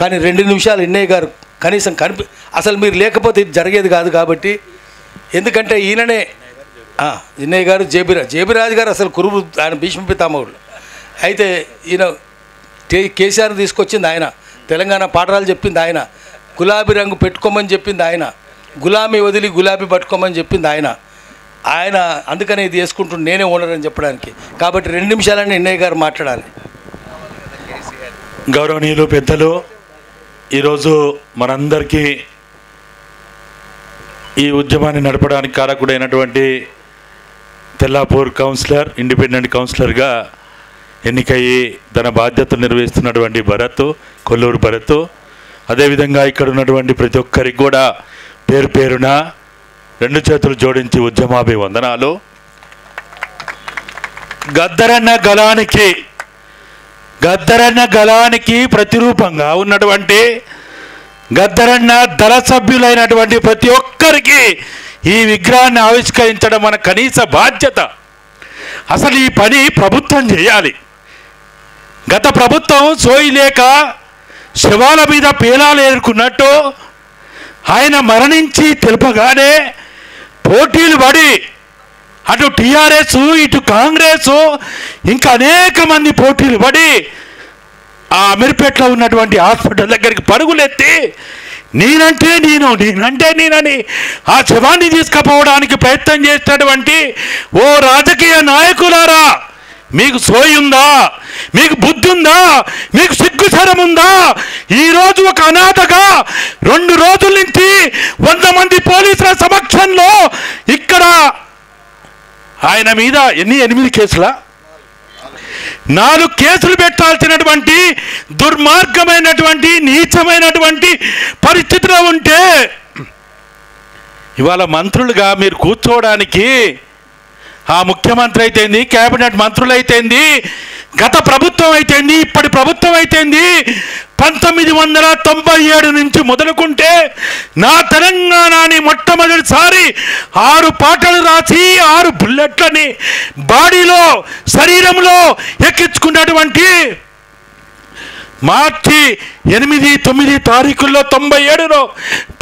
కానీ 2 నిమిషాలు ఎన్నయ్య గారు కనీసం అసలు మీరు లేకపోతే ఇది జరిగేది కాదు. కాబట్టి ఎందుకంటే ఈయననే ఎన్నయ్య గారు జేబిరాజు గారు అసలు కురువు, ఆయన భీష్మ పితామహుడు. అయితే ఈయన కేసీఆర్ తీసుకొచ్చింది ఆయన, తెలంగాణ పాఠాలు చెప్పింది ఆయన, గులాబీ రంగు పెట్టుకోమని చెప్పింది ఆయన, గులాబీ వదిలి గులాబీ పట్టుకోమని చెప్పింది ఆయన. అందుకనే ఇది వేసుకుంటూ నేనే ఓనర్ అని చెప్పడానికి. కాబట్టి 2 నిమిషాలని ఎన్నయ్య గారు మాట్లాడాలి. గౌరవనీయులు పెద్దలు, ఈరోజు మనందరికీ ఈ ఉద్యమాన్ని నడపడానికి కారకుడైనటువంటి తెల్లాపూర్ కౌన్సిలర్, ఇండిపెండెంట్ కౌన్సిలర్గా ఎన్నికయ్యి తన బాధ్యతలు నిర్వహిస్తున్నటువంటి కొల్లూరు భరత్, అదేవిధంగా ఇక్కడ ఉన్నటువంటి ప్రతి ఒక్కరికి కూడా పేరు పేరున 2 చేతులు జోడించి ఉద్యమాభివందనాలు. గద్దరన్న గలానికి ప్రతిరూపంగా ఉన్నటువంటి గద్దరన్న దళ సభ్యులైనటువంటి ప్రతి ఒక్కరికి ఈ విగ్రహాన్ని ఆవిష్కరించడం మన కనీస బాధ్యత. అసలు ఈ పని ప్రభుత్వం చేయాలి. గత ప్రభుత్వం సోయి లేక శవాల మీద పేలాలు ఏరుకున్నట్టు ఆయన మరణించి తెలుపగానే పోటీలు పడి అటు టీఆర్ఎస్, ఇటు కాంగ్రెస్, ఇంకా అనేక మంది పోటీలు పడి ఆ అమీర్పేటలో ఉన్నటువంటి హాస్పిటల్ దగ్గరికి పరుగులెత్తి నేనంటే నేనని ఆ శవాన్ని తీసుకుపోవడానికి ప్రయత్నం చేసినటువంటి ఓ రాజకీయ నాయకులారా, మీకు సోయి ఉందా? మీకు బుద్ధి ఉందా? మీకు సిగ్గుశరం ఉందా? ఈరోజు ఒక అనాథగా 2 రోజుల నుంచి 100 మంది పోలీసుల సమక్షంలో ఇక్కడ ఆయన మీద 8 కేసులా 4 కేసులు పెట్టాల్సినటువంటి దుర్మార్గమైనటువంటి నీచమైనటువంటి పరిస్థితిలో ఉంటే ఇవాళ మంత్రులుగా మీరు కూర్చోవడానికి ఆ ముఖ్యమంత్రి అయితేంది, కేబినెట్ మంత్రులు అయితేంది, గత ప్రభుత్వం అయితేంది, ఇప్పటి ప్రభుత్వం అయితేంది, 1997 నుంచి మొదలుకుంటే నా తెలంగాణని మొట్టమొదటిసారి 6 పాటలు రాసి 6 బుల్లెట్లని బాడీలో శరీరంలో ఎక్కించుకున్నటువంటి మార్చి 8, 9 తారీఖుల్లో 97లో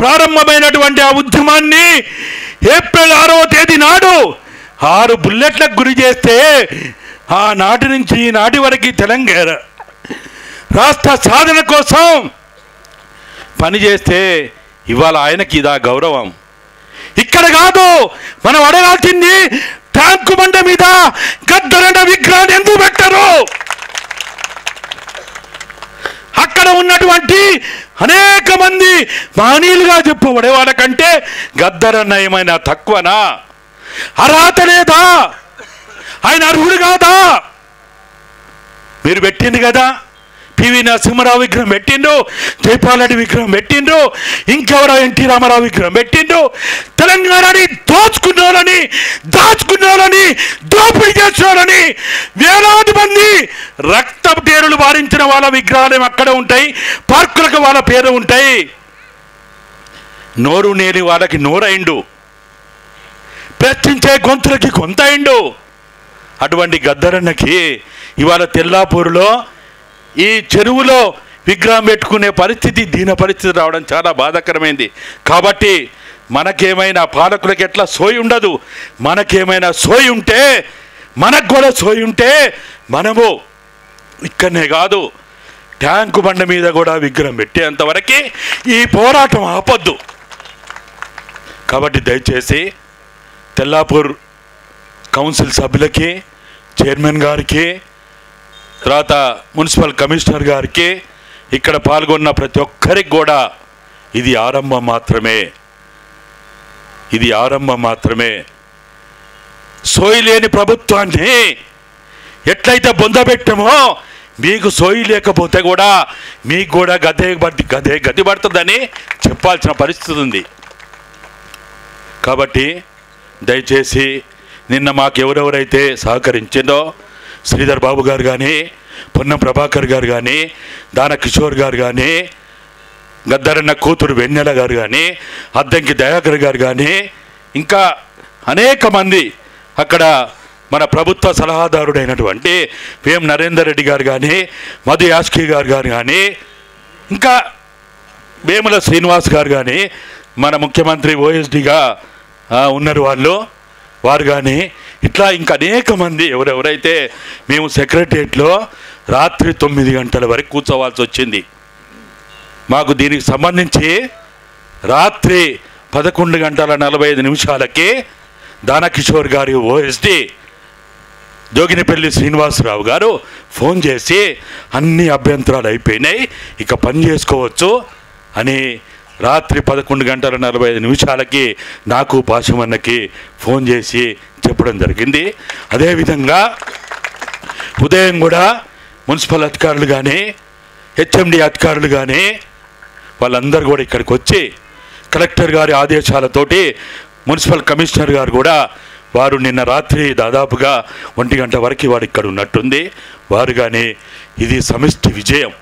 ప్రారంభమైనటువంటి ఆ ఉద్యమాన్ని ఏప్రిల్ 6వ తేదీ నాడు 6 బుల్లెట్లకు గురి చేస్తే ఆనాటి నుంచి ఈనాటి వరకు తెలంగాణ రాష్ట్ర సాధన కోసం పనిచేస్తే ఇవాళ ఆయనకి ఇదా గౌరవం? ఇక్కడ కాదు మనం అడగాల్సింది, ట్యాంకు బండ మీద గద్దరన్న విగ్రహాన్ని ఎందుకు పెట్టరు? అక్కడ ఉన్నటువంటి అనేక మంది మహనీయులుగా చెప్పబడే వాళ్ళకంటే గద్దరన్న ఏమైనా తక్కువనా? అర్హత లేదా? ఆయన అర్హుడు కాదా? మీరు పెట్టింది కదా, పివి నరసింహారావు విగ్రహం పెట్టిండ్రు, జైపాల్ రెడ్డి విగ్రహం పెట్టిండ్రు, ఇంకెవరో ఎన్టీ రామారావు విగ్రహం పెట్టిండ్రు. తెలంగాణని దాచుకున్నారని దోపిడీ చేస్తున్నారని వేలాది మంది రక్తపు టేరులు వారించిన వాళ్ళ విగ్రహాలు అక్కడ ఉంటాయి, పార్కులకు వాళ్ళ పేరు ఉంటాయి. నోరు నేని వాళ్ళకి నోరైండు, ప్రశ్నించే గొంతులకి గొంతైండు. అటువంటి గద్దరన్నకి ఇవాళ తెల్లాపూరులో ఈ చెరువులో విగ్రహం పెట్టుకునే పరిస్థితి, దీన పరిస్థితి రావడం చాలా బాధాకరమైంది. కాబట్టి మనకేమైనా పాలకులకి ఎట్లా సోయి ఉండదు, మనకేమైనా సోయి ఉంటే, మనకు కూడా సోయి ఉంటే మనము ఇక్కడనే కాదు ట్యాంకు బండ మీద కూడా విగ్రహం పెట్టేంతవరకు ఈ పోరాటం ఆపొద్దు. కాబట్టి దయచేసి తెల్లాపూర్ కౌన్సిల్ సభ్యులకి, చైర్మన్ గారికి, తర్వాత మున్సిపల్ కమిషనర్ గారికి, ఇక్కడ పాల్గొన్న ప్రతి ఒక్కరికి కూడా ఇది ఆరంభం మాత్రమే. సోయి లేని ప్రభుత్వాన్ని ఎట్లయితే బొందబెట్టామో మీకు సోయి లేకపోతే కూడా మీకు కూడా గతి పడుతుందని చెప్పాల్సిన పరిస్థితి ఉంది. కాబట్టి దయచేసి నిన్న మాకు ఎవరెవరైతే సహకరించిందో శ్రీధర్ బాబు గారు కానీ, పొన్నం ప్రభాకర్ గారు కానీ, దాన కిషోర్ గారు కానీ, గద్దరన్న కూతురు వెన్నెల గారు కానీ, అద్దంకి దయాకర్ గారు కానీ, ఇంకా అనేక మంది అక్కడ మన ప్రభుత్వ సలహాదారుడైనటువంటి పిఎం నరేందర్ రెడ్డి గారు కానీ, మధు యాస్కి గారు కానీ, ఇంకా వేముల శ్రీనివాస్ గారు కానీ మన ముఖ్యమంత్రి ఓఎస్డిగా ఉన్నారు వారు కానీ ఇట్లా ఇంకా అనేక మంది ఎవరెవరైతే మేము సెక్రటరియట్లో రాత్రి 9 గంటల వరకు కూర్చోవాల్సి వచ్చింది. మాకు దీనికి సంబంధించి రాత్రి 11:45 దానకిషోర్ గారి ఓఎస్డి జోగినిపల్లి శ్రీనివాసరావు గారు ఫోన్ చేసి అన్ని అభ్యంతరాలు అయిపోయినాయి, ఇక పని చేసుకోవచ్చు అని రాత్రి 11:45 నాకు పాశమన్నకి ఫోన్ చేసి చెప్పడం జరిగింది. అదేవిధంగా ఉదయం కూడా మున్సిపల్ అధికారులు కానీ హెచ్ఎండి అధికారులు కానీ వాళ్ళందరూ కూడా ఇక్కడికి వచ్చి కలెక్టర్ గారి ఆదేశాలతోటి మున్సిపల్ కమిషనర్ గారు కూడా వారు నిన్న రాత్రి దాదాపుగా 1 గంట వరకు వారు ఇక్కడ ఉన్నట్టుంది. వారు కానీ ఇది సమిష్టి విజయం,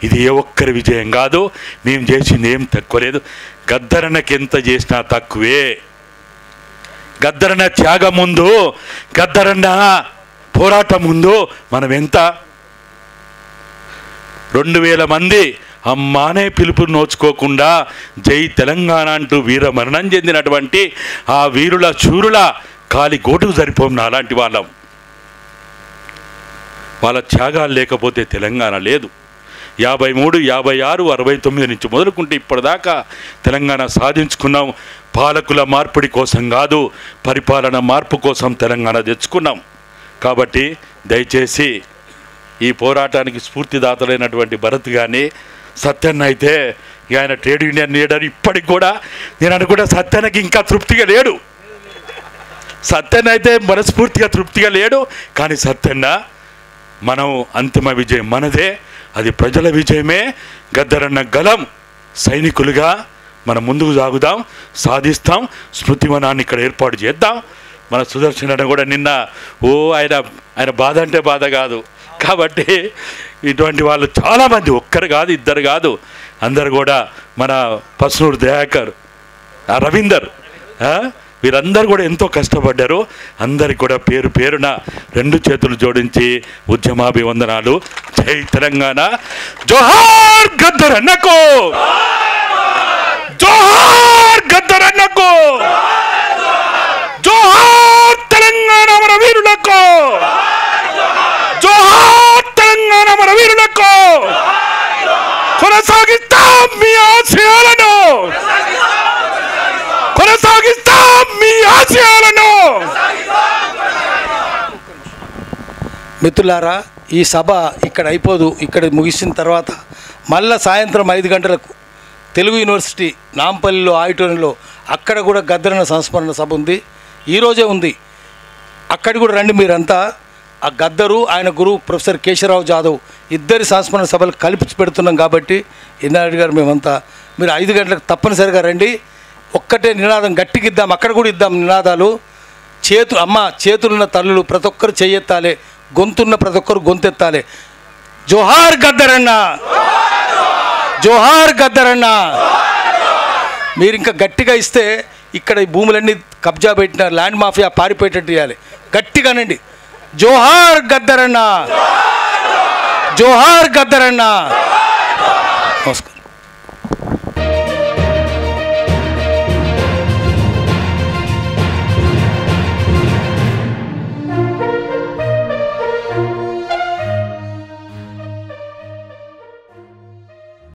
ఇది ఏ ఒక్కరి విజయం కాదు, మేము చేసింది ఏం తక్కువ లేదు. గద్దరన్నకి ఎంత చేసినా తక్కువే. గద్దరన్న త్యాగం ముందు, గద్దరన్న పోరాటం ముందు మనం ఎంత 2000 మంది అమ్మానే పిలుపు నోచుకోకుండా జై తెలంగాణ అంటూ వీర మరణం చెందినటువంటి ఆ వీరుల శూరుల కాలి గోటుకు సరిపోం అలాంటి వాళ్ళం. వాళ్ళ త్యాగాలు లేకపోతే తెలంగాణ లేదు. 53, 56, 69 నుంచి మొదలుకుంటే ఇప్పటిదాకా తెలంగాణ సాధించుకున్నాం. పాలకుల మార్పిడి కోసం కాదు, పరిపాలన మార్పు కోసం తెలంగాణ తెచ్చుకున్నాం. కాబట్టి దయచేసి ఈ పోరాటానికి స్ఫూర్తిదాతలైనటువంటి భరత్ కానీ సత్యన్న అయితే ఆయన ట్రేడ్ యూనియన్ లీడర్ ఇప్పటికి కూడా నేను అనుకుంటా సత్యన్నకి ఇంకా తృప్తిగా లేడు. సత్యన్న అయితే మనస్ఫూర్తిగా తృప్తిగా లేడు. కానీ సత్యన్న మనం అంతిమ విజయం మనదే, అది ప్రజల విజయమే. గద్దరన్న గలం సైనికులుగా మనం ముందుకు సాగుదాం, సాధిస్తాం. స్మృతివనాన్ని ఇక్కడ ఏర్పాటు చేద్దాం. మన సుదర్శన్ అన్న కూడా నిన్న ఆయన బాధ అంటే బాధ కాదు. కాబట్టి ఇటువంటి వాళ్ళు చాలామంది, ఒక్కరు కాదు, ఇద్దరు కాదు, అందరు కూడా మన పసునూరు దయాకర్, రవీందర్, వీరందరూ కూడా ఎంతో కష్టపడ్డారు. అందరికి కూడా పేరు పేరున 2 చేతులు జోడించి ఉద్యమాభివందనాలు. జై తెలంగాణ. జోహార్ గద్దరన్నకు, జోహార్ గద్దరన్నకు, జోహార్ తెలంగాణ మన వీరులకు, జోహార్ తెలంగాణ మన వీరులకు. కొనసాగిస్తాం మీ ఆశయాలను, కొనసాగిస్తాం మీ ఆశయాలను. మిత్రులారా, ఈ సభ ఇక్కడ అయిపోదు. ఇక్కడ ముగిసిన తర్వాత మళ్ళా సాయంత్రం 5 గంటలకు తెలుగు యూనివర్సిటీ నాంపల్లిలో ఆడిటోరియంలో అక్కడ కూడా గద్దరన్న సంస్మరణ సభ ఉంది. ఈరోజే ఉంది. అక్కడికి కూడా రండి మీరంతా. ఆ గద్దరు, ఆయన గురువు ప్రొఫెసర్ కేశవరావు జాదవ్ ఇద్దరి సంస్మరణ సభలు కలిపి పెడుతున్నాం. కాబట్టి ఇన్నారెడ్డి గారు మేమంతా మీరు 5 గంటలకు తప్పనిసరిగా రండి. ఒక్కటే నినాదం గట్టిగా ఇద్దాం. అక్కడ కూడా ఇద్దాం నినాదాలు. చేతులున్న తల్లులు ప్రతి ఒక్కరు చెయ్యెత్తాలి, గొంతున్న ప్రతి ఒక్కరు గొంతెత్తాలి. జోహార్ గద్దరన్న, జోహార్ గద్దరన్న. మీరు ఇంకా గట్టిగా ఇస్తే ఇక్కడ ఈ భూములన్నీ కబ్జా పెట్టిన ల్యాండ్ మాఫియా పారిపోయేటట్టు చేయాలి. గట్టిగానండి. జోహార్ గద్దరన్న, జోహార్ గద్దరన్న. నమస్కారం.